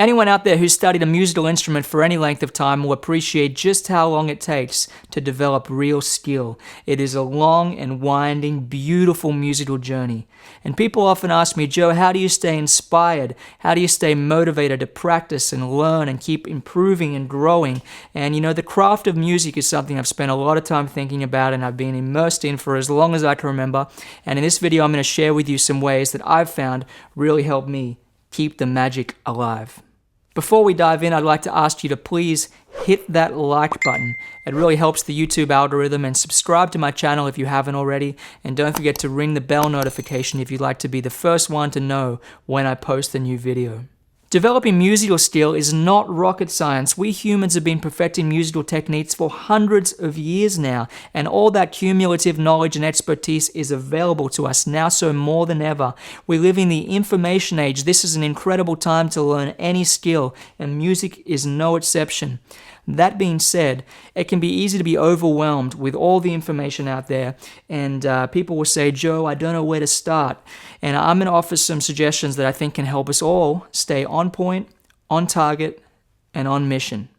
Anyone out there who's studied a musical instrument for any length of time will appreciate just how long it takes to develop real skill. It is a long and winding, beautiful musical journey. And people often ask me, Joe, how do you stay inspired? How do you stay motivated to practice and learn and keep improving and growing? And the craft of music is something I've spent a lot of time thinking about and I've been immersed in for as long as I can remember. And in this video, I'm going to share with you some ways that I've found really help me keep the magic alive. Before we dive in, I'd like to ask you to please hit that like button. It really helps the YouTube algorithm, and subscribe to my channel if you haven't already. And don't forget to ring the bell notification if you'd like to be the first one to know when I post a new video. Developing musical skill is not rocket science. We humans have been perfecting musical techniques for hundreds of years now, and all that cumulative knowledge and expertise is available to us now so more than ever. We live in the information age. This is an incredible time to learn any skill, and music is no exception. That being said, it can be easy to be overwhelmed with all the information out there, and people will say, Joe, I don't know where to start. And I'm going to offer some suggestions that I think can help us all stay on point, on target, and on mission.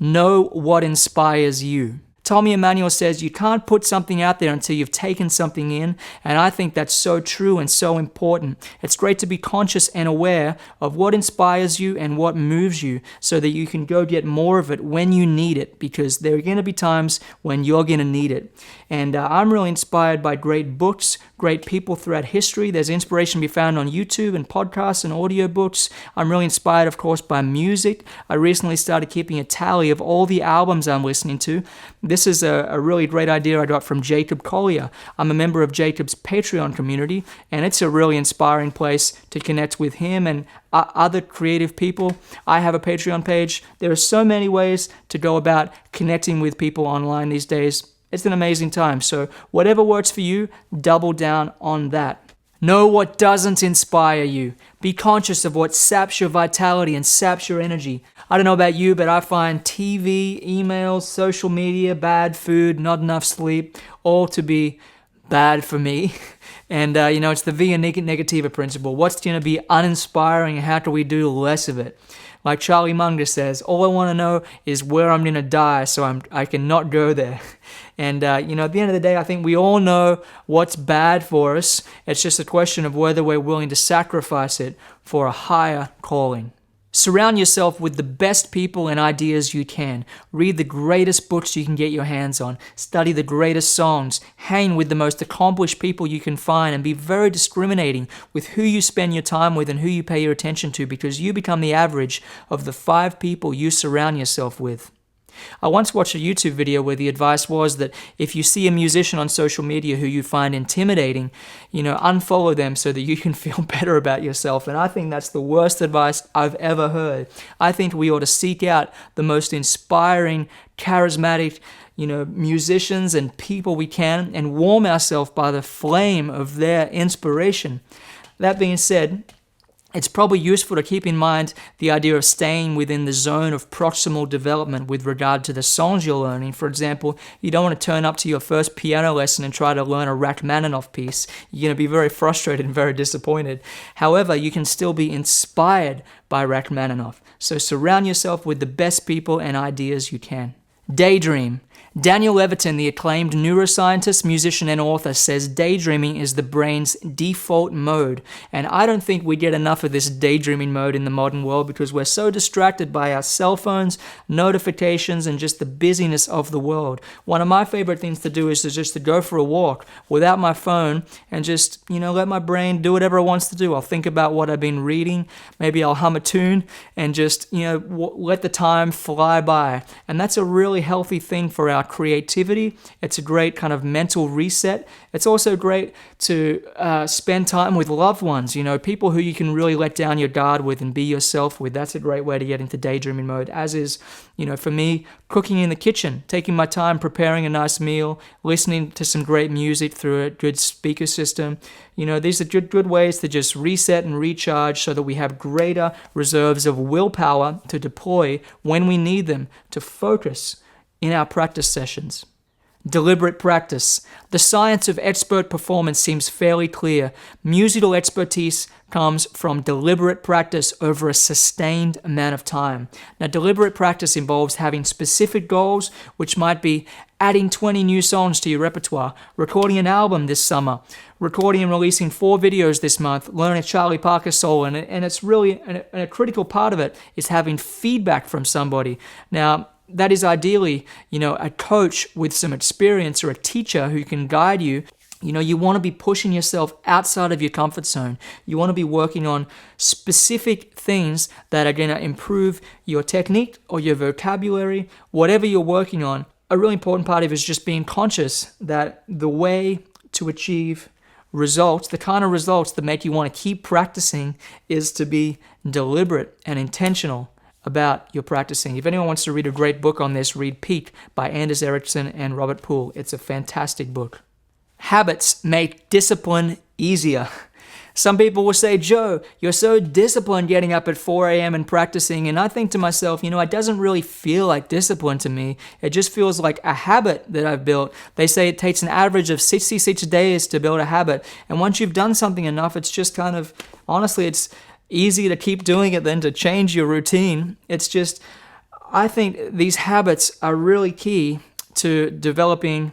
Know what inspires you. Tommy Emmanuel says you can't put something out there until you've taken something in, and I think that's so true and so important. It's great to be conscious and aware of what inspires you and what moves you so that you can go get more of it when you need it, because there are going to be times when you're going to need it. And I'm really inspired by great books, great people throughout history. There's inspiration to be found on YouTube and podcasts and audiobooks. I'm really inspired, of course, by music. I recently started keeping a tally of all the albums I'm listening to. This is a really great idea I got from Jacob Collier. I'm a member of Jacob's Patreon community, and it's a really inspiring place to connect with him and other creative people. I have a Patreon page. There are so many ways to go about connecting with people online these days. It's an amazing time. So whatever works for you, double down on that. Know what doesn't inspire you. Be conscious of what saps your vitality and saps your energy. I don't know about you, but I find TV, emails, social media, bad food, not enough sleep, all to be bad for me. And, it's the via negativa principle. What's going to be uninspiring and how can we do less of it? Like Charlie Munger says, all I want to know is where I'm going to die so I can not go there. And, at the end of the day, I think we all know what's bad for us. It's just a question of whether we're willing to sacrifice it for a higher calling. Surround yourself with the best people and ideas you can. Read the greatest books you can get your hands on. Study the greatest songs. Hang with the most accomplished people you can find, and be very discriminating with who you spend your time with and who you pay your attention to, because you become the average of the 5 people you surround yourself with. I once watched a YouTube video where the advice was that if you see a musician on social media who you find intimidating, unfollow them so that you can feel better about yourself. And I think that's the worst advice I've ever heard. I think we ought to seek out the most inspiring, charismatic, musicians and people we can, and warm ourselves by the flame of their inspiration. That being said, it's probably useful to keep in mind the idea of staying within the zone of proximal development with regard to the songs you're learning. For example, you don't want to turn up to your first piano lesson and try to learn a Rachmaninoff piece. You're going to be very frustrated and very disappointed. However, you can still be inspired by Rachmaninoff. So surround yourself with the best people and ideas you can. Daydream. Daniel Levitin, the acclaimed neuroscientist, musician, and author, says daydreaming is the brain's default mode. And I don't think we get enough of this daydreaming mode in the modern world because we're so distracted by our cell phones, notifications, and just the busyness of the world. One of my favorite things to do is to go for a walk without my phone and just, let my brain do whatever it wants to do. I'll think about what I've been reading. Maybe I'll hum a tune and just, let the time fly by. And that's a really healthy thing for our creativity. It's a great kind of mental reset. It's also great to spend time with loved ones, people who you can really let down your guard with and be yourself with. That's a great way to get into daydreaming mode, as is, for me, cooking in the kitchen, taking my time preparing a nice meal, listening to some great music through a good speaker system. These are good ways to just reset and recharge so that we have greater reserves of willpower to deploy when we need them to focus in our practice sessions. Deliberate practice. The science of expert performance seems fairly clear. Musical expertise comes from deliberate practice over a sustained amount of time. Now, deliberate practice involves having specific goals, which might be adding 20 new songs to your repertoire, recording an album this summer, recording and releasing 4 videos this month, learning a Charlie Parker solo, and it's really a critical part of it is having feedback from somebody. Now, that is ideally, a coach with some experience or a teacher who can guide you. You want to be pushing yourself outside of your comfort zone. You want to be working on specific things that are going to improve your technique or your vocabulary, whatever you're working on. A really important part of it is just being conscious that the way to achieve results, the kind of results that make you want to keep practicing, is to be deliberate and intentional about your practicing. If anyone wants to read a great book on this, read Peak by Anders Ericsson and Robert Poole. It's a fantastic book. Habits make discipline easier. Some people will say, Joe, you're so disciplined getting up at 4 a.m. and practicing. And I think to myself, it doesn't really feel like discipline to me. It just feels like a habit that I've built. They say it takes an average of 66 days to build a habit. And once you've done something enough, it's just kind of, honestly, it's easier to keep doing it than to change your routine. It's just, I think these habits are really key to developing,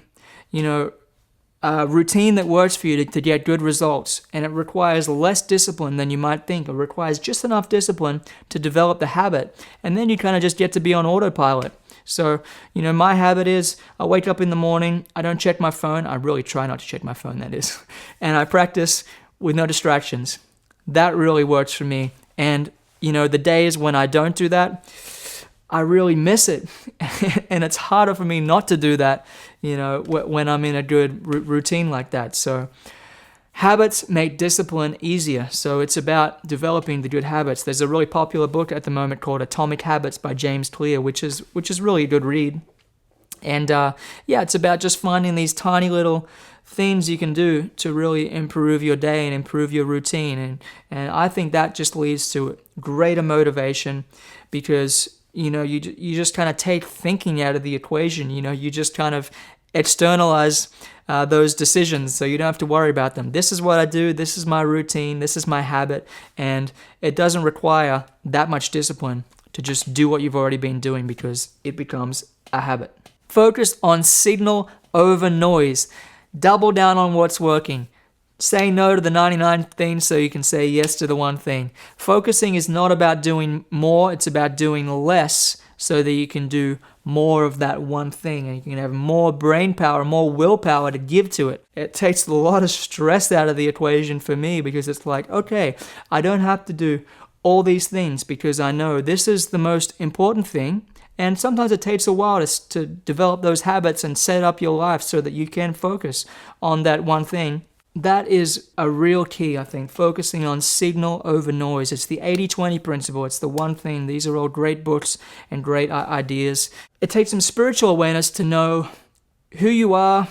a routine that works for you to get good results. And it requires less discipline than you might think. It requires just enough discipline to develop the habit. And then you kind of just get to be on autopilot. So, my habit is I wake up in the morning, I don't check my phone. I really try not to check my phone, that is. And I practice with no distractions. That really works for me. And, the days when I don't do that, I really miss it. And it's harder for me not to do that, when I'm in a good routine like that. So habits make discipline easier. So it's about developing the good habits. There's a really popular book at the moment called Atomic Habits by James Clear, which is really a good read. And it's about just finding these tiny little things you can do to really improve your day and improve your routine. And I think that just leads to greater motivation because, you just kind of take thinking out of the equation. You just kind of externalize those decisions so you don't have to worry about them. This is what I do. This is my routine. This is my habit. And it doesn't require that much discipline to just do what you've already been doing because it becomes a habit. Focus on signal over noise. Double down on what's working. Say no to the 99 things so you can say yes to the one thing. Focusing is not about doing more, it's about doing less so that you can do more of that one thing and you can have more brain power, more willpower to give to it. It takes a lot of stress out of the equation for me because it's like, okay, I don't have to do all these things because I know this is the most important thing. And sometimes it takes a while to develop those habits and set up your life so that you can focus on that one thing. That is a real key, I think, focusing on signal over noise. It's the 80-20 principle. It's the one thing. These are all great books and great ideas. It takes some spiritual awareness to know who you are,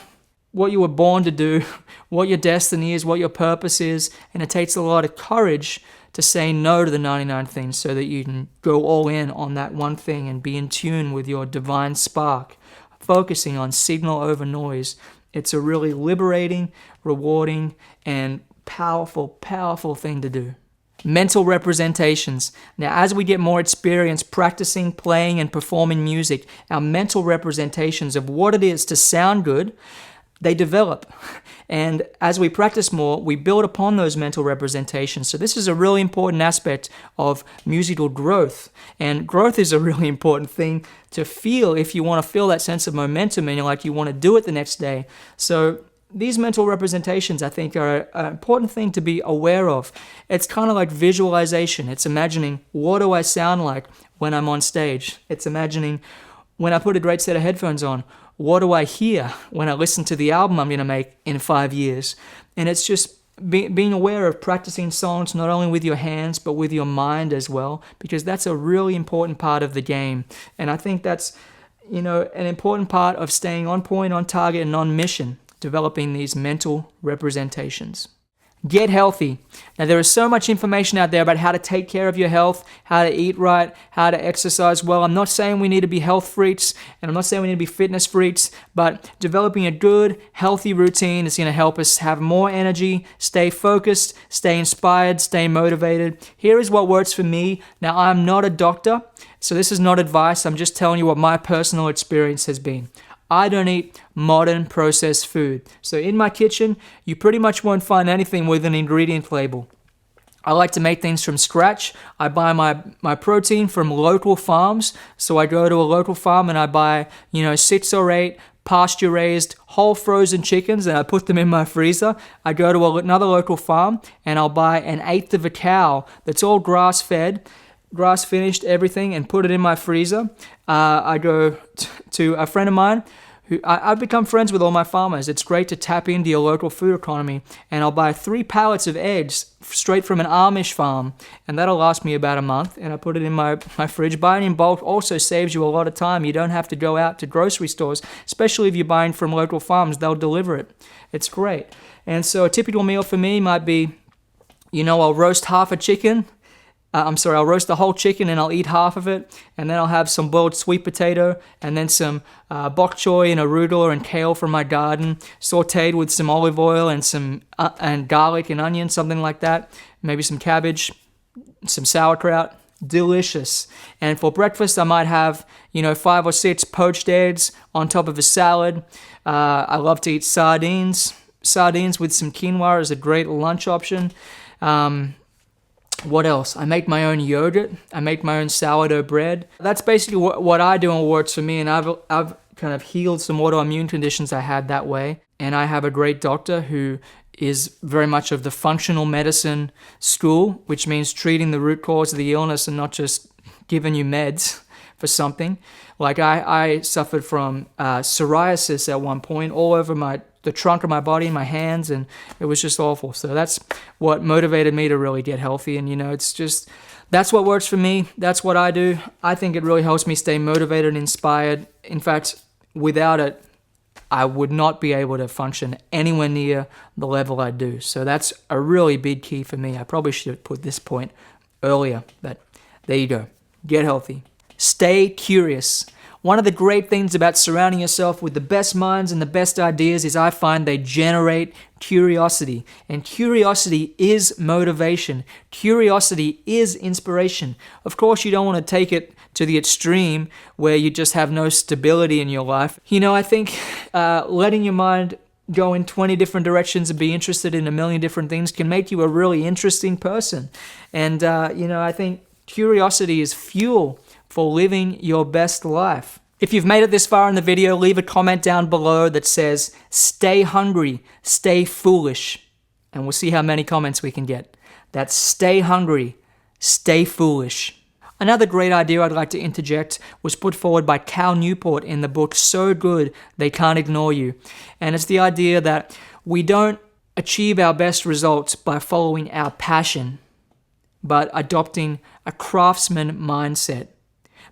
what you were born to do, what your destiny is, what your purpose is. And it takes a lot of courage to say no to the 99 things so that you can go all in on that one thing and be in tune with your divine spark. Focusing on signal over noise. It's a really liberating, rewarding, and powerful, powerful thing to do. Mental representations. Now, as we get more experience practicing, playing, and performing music, our mental representations of what it is to sound good, they develop. And as we practice more, we build upon those mental representations. So this is a really important aspect of musical growth. And growth is a really important thing to feel if you want to feel that sense of momentum and you want to do it the next day. So these mental representations, I think, are an important thing to be aware of. It's kind of like visualization. It's imagining, what do I sound like when I'm on stage? It's imagining, when I put a great set of headphones on, what do I hear when I listen to the album I'm going to make in 5 years? And it's just being aware of practicing songs not only with your hands, but with your mind as well, because that's a really important part of the game. And I think that's, an important part of staying on point, on target, and on mission, developing these mental representations. Get healthy. Now, there is so much information out there about how to take care of your health, how to eat right, how to exercise well. I'm not saying we need to be health freaks, and I'm not saying we need to be fitness freaks, but developing a good, healthy routine is going to help us have more energy, stay focused, stay inspired, stay motivated. Here is what works for me. Now, I'm not a doctor, so this is not advice. I'm just telling you what my personal experience has been. I don't eat modern processed food. So in my kitchen, you pretty much won't find anything with an ingredient label. I like to make things from scratch. I buy my protein from local farms. So I go to a local farm and I buy, 6 or 8 pasture-raised whole frozen chickens and I put them in my freezer. I go to another local farm and I'll buy an eighth of a cow that's all grass-fed, grass-finished, everything, and put it in my freezer. I go to a friend of mine who I've become friends with all my farmers. It's great to tap into your local food economy, and I'll buy 3 pallets of eggs straight from an Amish farm, and that'll last me about a month, and I put it in my fridge. Buying in bulk also saves you a lot of time. You don't have to go out to grocery stores, especially if you're buying from local farms. They'll deliver it. It's great. And so a typical meal for me might be, I'll roast half a chicken. I'll roast the whole chicken and I'll eat half of it, and then I'll have some boiled sweet potato and then some bok choy and arugula and kale from my garden, sauteed with some olive oil and some and garlic and onion, something like that. Maybe some cabbage, some sauerkraut. Delicious. And for breakfast, I might have 5 or 6 poached eggs on top of a salad. I love to eat sardines. Sardines with some quinoa is a great lunch option. What else? I make my own yogurt. I make my own sourdough bread. That's basically what I do and what works for me. And I've kind of healed some autoimmune conditions I had that way. And I have a great doctor who is very much of the functional medicine school, which means treating the root cause of the illness and not just giving you meds for something. Like I suffered from psoriasis at one point all over the trunk of my body, my hands, and it was just awful. So that's what motivated me to really get healthy. And that's what works for me. That's what I do. I think it really helps me stay motivated and inspired. In fact, without it, I would not be able to function anywhere near the level I do. So that's a really big key for me. I probably should have put this point earlier, but there you go. Get healthy. Stay curious. One of the great things about surrounding yourself with the best minds and the best ideas is I find they generate curiosity. And curiosity is motivation. Curiosity is inspiration. Of course, you don't want to take it to the extreme where you just have no stability in your life. I think letting your mind go in 20 different directions and be interested in a million different things can make you a really interesting person. And, I think curiosity is fuel for living your best life. If you've made it this far in the video, leave a comment down below that says, stay hungry, stay foolish. And we'll see how many comments we can get. That's stay hungry, stay foolish. Another great idea I'd like to interject was put forward by Cal Newport in the book So Good They Can't Ignore You. And it's the idea that we don't achieve our best results by following our passion, but adopting a craftsman mindset.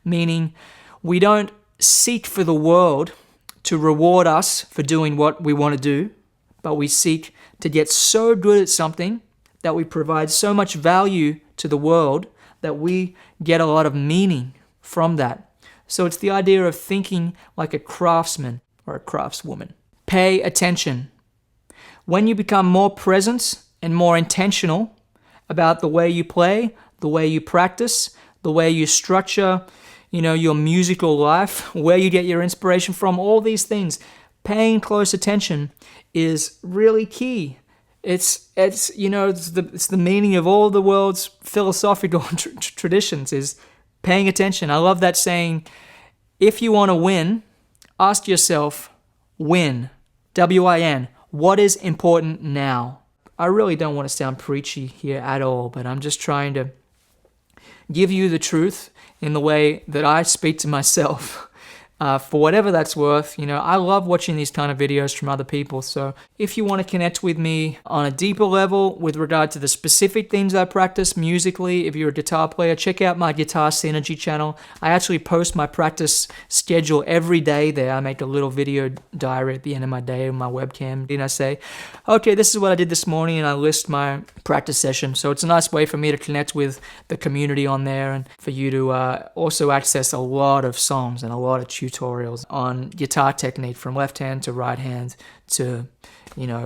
Meaning, we don't seek for the world to reward us for doing what we want to do, but we seek to get so good at something that we provide so much value to the world that we get a lot of meaning from that. So it's the idea of thinking like a craftsman or a craftswoman. Pay attention. When you become more present and more intentional about the way you play, the way you practice, the way you structure your musical life, where you get your inspiration from, all these things, paying close attention is really key. It's the meaning of all the world's philosophical traditions is paying attention. I love that saying, if you want to win, ask yourself, win, W-I-N, what is important now? I really don't want to sound preachy here at all, but I'm just trying to give you the truth in the way that I speak to myself. for whatever that's worth. I love watching these kind of videos from other people. So if you want to connect with me on a deeper level with regard to the specific things I practice musically, if you're a guitar player, check out my Guitar Synergy channel. I actually post my practice schedule every day there. I make a little video diary at the end of my day with my webcam, and I say, okay, this is what I did this morning, and I list my practice session. So it's a nice way for me to connect with the community on there, and for you to also access a lot of songs and a lot of tutorials on guitar technique, from left hand to right hand to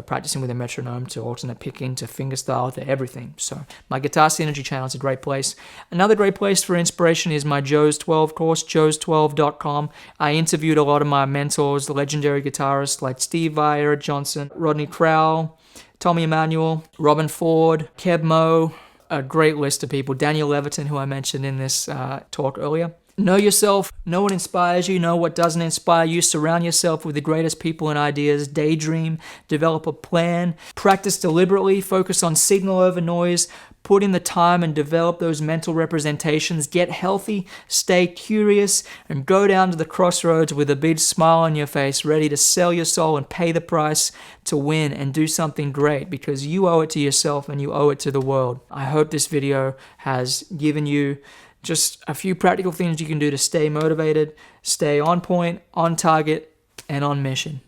practicing with a metronome, to alternate picking, to fingerstyle, to everything. So my Guitar Synergy channel is a great place. Another great place for inspiration is my Joe's 12 course, joes12.com. I interviewed a lot of my mentors, the legendary guitarists like Steve Vai, Eric Johnson, Rodney Crowell, Tommy Emmanuel, Robin Ford, Keb Mo, a great list of people. Daniel Levitin, who I mentioned in this talk earlier. Know yourself, know what inspires you, know what doesn't inspire you, surround yourself with the greatest people and ideas, daydream, develop a plan, practice deliberately, focus on signal over noise, put in the time and develop those mental representations, get healthy, stay curious, and go down to the crossroads with a big smile on your face, ready to sell your soul and pay the price to win and do something great, because you owe it to yourself and you owe it to the world. I hope this video has given you just a few practical things you can do to stay motivated, stay on point, on target, and on mission.